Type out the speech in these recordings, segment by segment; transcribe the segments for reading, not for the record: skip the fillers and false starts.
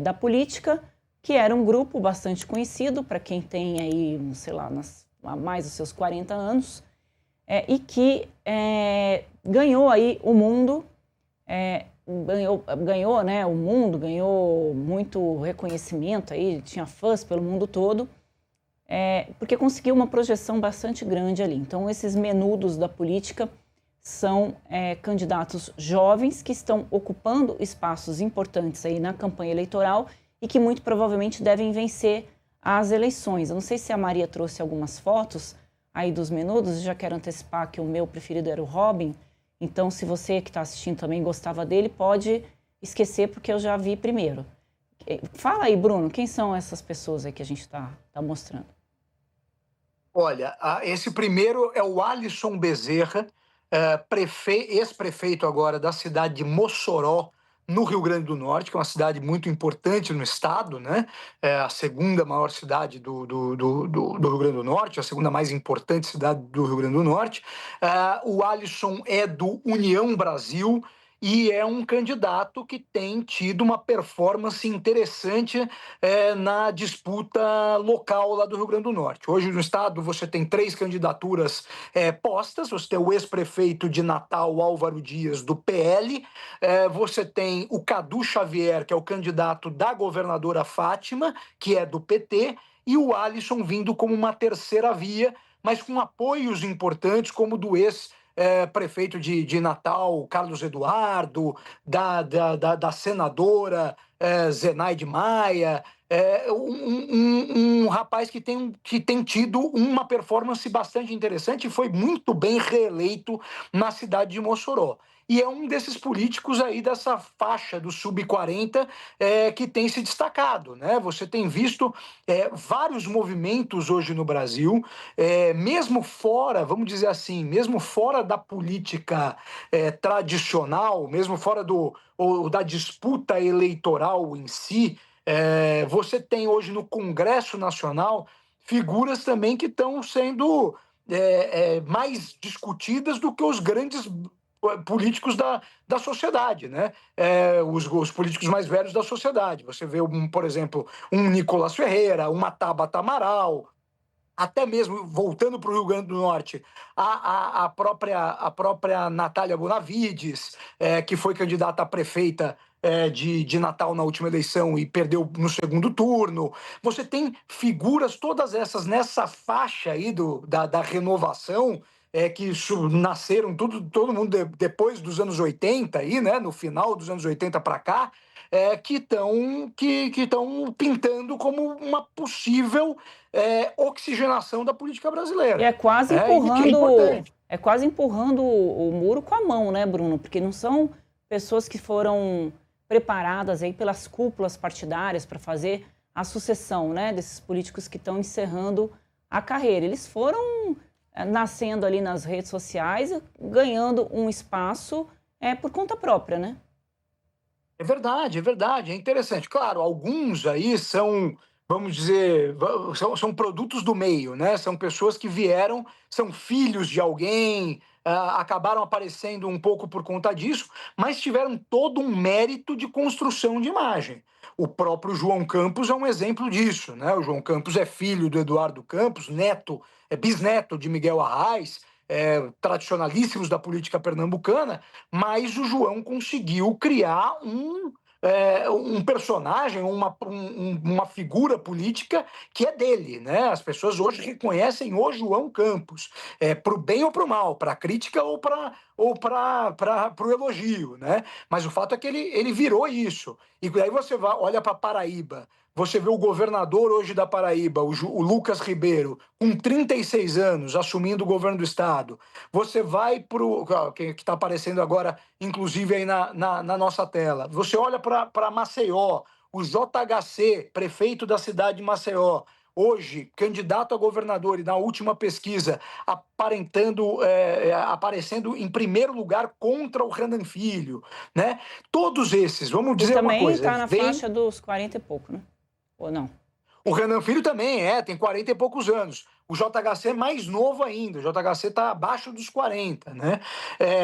da política, que era um grupo bastante conhecido para quem tem aí, sei lá, mais dos seus 40 anos, e que ganhou aí o mundo, ganhou, né, o mundo, ganhou muito reconhecimento aí, tinha fãs pelo mundo todo, porque conseguiu uma projeção bastante grande ali. Então, esses menudos da política são candidatos jovens que estão ocupando espaços importantes aí na campanha eleitoral e que muito provavelmente devem vencer as eleições. Eu não sei se a Maria trouxe algumas fotos aí dos menudos, eu já quero antecipar que o meu preferido era o Robin, então se você que está assistindo também gostava dele, pode esquecer porque eu já vi primeiro. Fala aí, Bruno, quem são essas pessoas aí que a gente está mostrando? Olha, esse primeiro é o Alisson Bezerra, ex-prefeito agora da cidade de Mossoró, no Rio Grande do Norte, que é uma cidade muito importante no estado, né? É a segunda maior cidade do Rio Grande do Norte, a segunda mais importante cidade do Rio Grande do Norte. O Alisson é do União Brasil e é um candidato que tem tido uma performance interessante na disputa local lá do Rio Grande do Norte. Hoje no estado você tem 3 candidaturas postas, você tem o ex-prefeito de Natal, Álvaro Dias, do PL, você tem o Cadu Xavier, que é o candidato da governadora Fátima, que é do PT, e o Alisson vindo como uma terceira via, mas com apoios importantes, como do ex-prefeito de Natal, Carlos Eduardo, da senadora Zenaide Maia, um rapaz que tem tido uma performance bastante interessante e foi muito bem reeleito na cidade de Mossoró. E é um desses políticos aí dessa faixa do sub-40 que tem se destacado, né? Você tem visto vários movimentos hoje no Brasil, mesmo fora, vamos dizer assim, mesmo fora da política tradicional, mesmo fora da disputa eleitoral em si, você tem hoje no Congresso Nacional figuras também que estão sendo mais discutidas do que os grandes políticos da sociedade, né? Os políticos mais velhos da sociedade. Você vê, por exemplo, um Nicolás Ferreira, uma Tabata Amaral, até mesmo voltando para o Rio Grande do Norte, a própria Natália Bonavides, que foi candidata a prefeita de Natal na última eleição e perdeu no segundo turno. Você tem figuras, todas essas, nessa faixa aí da renovação, que nasceram todo mundo depois dos anos 80, aí, né, no final dos anos 80 para cá, que estão pintando como uma possível oxigenação da política E brasileira. E que é importante. é quase empurrando o muro com a mão, né, Bruno? Porque não são pessoas que foram preparadas aí pelas cúpulas partidárias para fazer a sucessão, né, desses políticos que estão encerrando a carreira. Eles foram nascendo ali nas redes sociais, ganhando um espaço por conta própria, né? É verdade, é interessante. Claro, alguns aí são, vamos dizer, são produtos do meio, né? São pessoas que vieram, são filhos de alguém, acabaram aparecendo um pouco por conta disso, mas tiveram todo um mérito de construção de imagem. O próprio João Campos é um exemplo disso, né? O João Campos é filho do Eduardo Campos, bisneto de Miguel Arraes, tradicionalíssimos da política pernambucana, mas o João conseguiu criar um personagem, uma figura política que é dele, né? As pessoas hoje reconhecem o João Campos, para o bem ou para o mal, para a crítica ou para o elogio, né? Mas o fato é que ele virou isso. E aí você olha para Paraíba, você vê o governador hoje da Paraíba, o Lucas Ribeiro, com 36 anos, assumindo o governo do estado. Você vai para o que está aparecendo agora, inclusive aí na nossa tela. Você olha para Maceió, o JHC, prefeito da cidade de Maceió, hoje candidato a governador e na última pesquisa aparecendo em primeiro lugar contra o Renan Filho, né? Todos esses, vamos E dizer uma também coisa, está na vem. faixa dos 40 e pouco, né? Ou não? O Renan Filho também tem 40 e poucos anos. O JHC é mais novo ainda, o JHC está abaixo dos 40, né?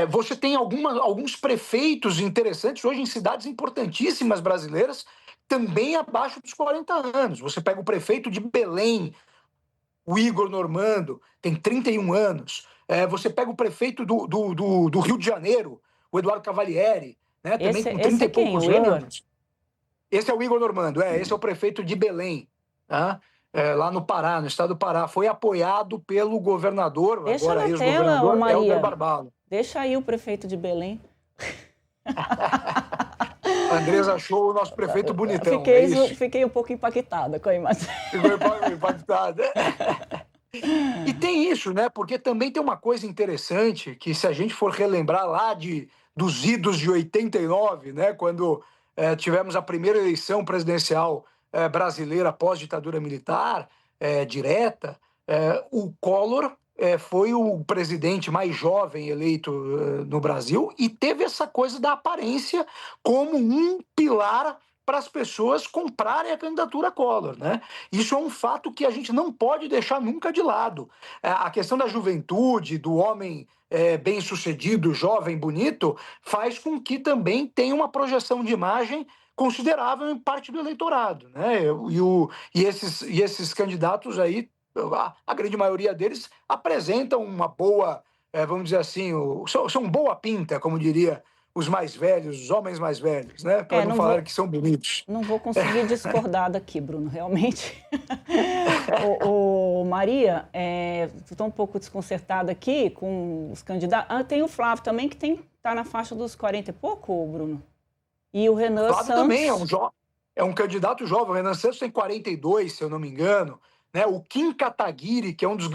Você tem alguns prefeitos interessantes hoje em cidades importantíssimas brasileiras também abaixo dos 40 anos. Você pega o prefeito de Belém, o Igor Normando, tem 31 anos. Você pega o prefeito do Rio de Janeiro, o Eduardo Cavalieri, né, também com 30 Esse é e quem? poucos O Igor? anos. Esse é o Igor Normando, esse é o prefeito de Belém, tá? Lá no Pará, no estado do Pará. Foi apoiado pelo governador, Deixa agora na tela, ô ex-governador, Helder Maria. Barbalho. Deixa aí o prefeito de Belém. A Andresa achou o nosso prefeito bonitão, é isso? Fiquei um pouco impactada com a imagem. Ficou impactada. E tem isso, né? Porque também tem uma coisa interessante que, se a gente for relembrar lá dos idos de 89, né? Quando tivemos a primeira eleição presidencial brasileira após ditadura militar direta, o Collor foi o presidente mais jovem eleito no Brasil e teve essa coisa da aparência como um pilar para as pessoas comprarem a candidatura Collor, né? Isso é um fato que a gente não pode deixar nunca de lado. A questão da juventude, do homem bem-sucedido, jovem, bonito, faz com que também tenha uma projeção de imagem considerável em parte do eleitorado, né? E esses candidatos aí, a grande maioria deles apresentam uma boa, vamos dizer assim, são boa pinta, como diria os mais velhos, os homens mais velhos, né? Para não falar que são bonitos. Não vou conseguir discordar daqui, Bruno, realmente. Maria, estou um pouco desconcertada aqui com os candidatos. Tem o Flávio também, que está na faixa dos 40 e pouco, Bruno. E o Renan Flávio Santos... também é um candidato jovem. O Renan Santos tem 42, se eu não me engano. Né? O Kim Kataguiri, que é um dos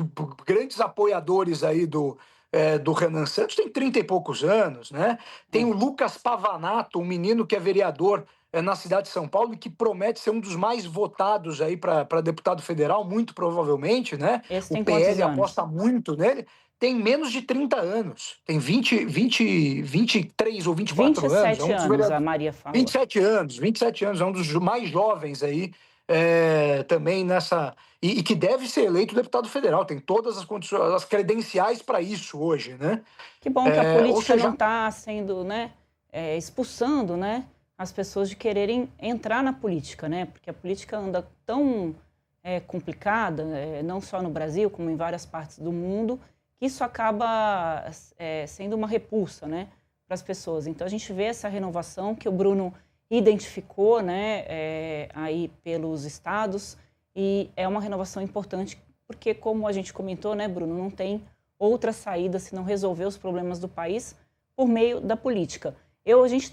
grandes apoiadores aí do Renan Santos, tem 30 e poucos anos. Né? Tem o Lucas Pavanato, um menino que é vereador na cidade de São Paulo e que promete ser um dos mais votados aí para deputado federal, muito provavelmente. Né? Esse tem o PL quantos anos? aposta muito nele. Tem menos de 30 anos, tem 23 ou 24 anos. 27 anos, a Maria falou. 27 anos, é um dos mais jovens aí também nessa... E que deve ser eleito deputado federal, tem todas as condições, as credenciais para isso hoje, né? Que bom que a política não está sendo, né, expulsando, né, as pessoas de quererem entrar na política, né? Porque a política anda tão complicada, não só no Brasil, como em várias partes do mundo, que isso acaba sendo uma repulsa, né, para as pessoas. Então a gente vê essa renovação que o Bruno identificou, né, aí pelos estados, e é uma renovação importante porque, como a gente comentou, né, Bruno, não tem outra saída senão resolver os problemas do país por meio da política. A gente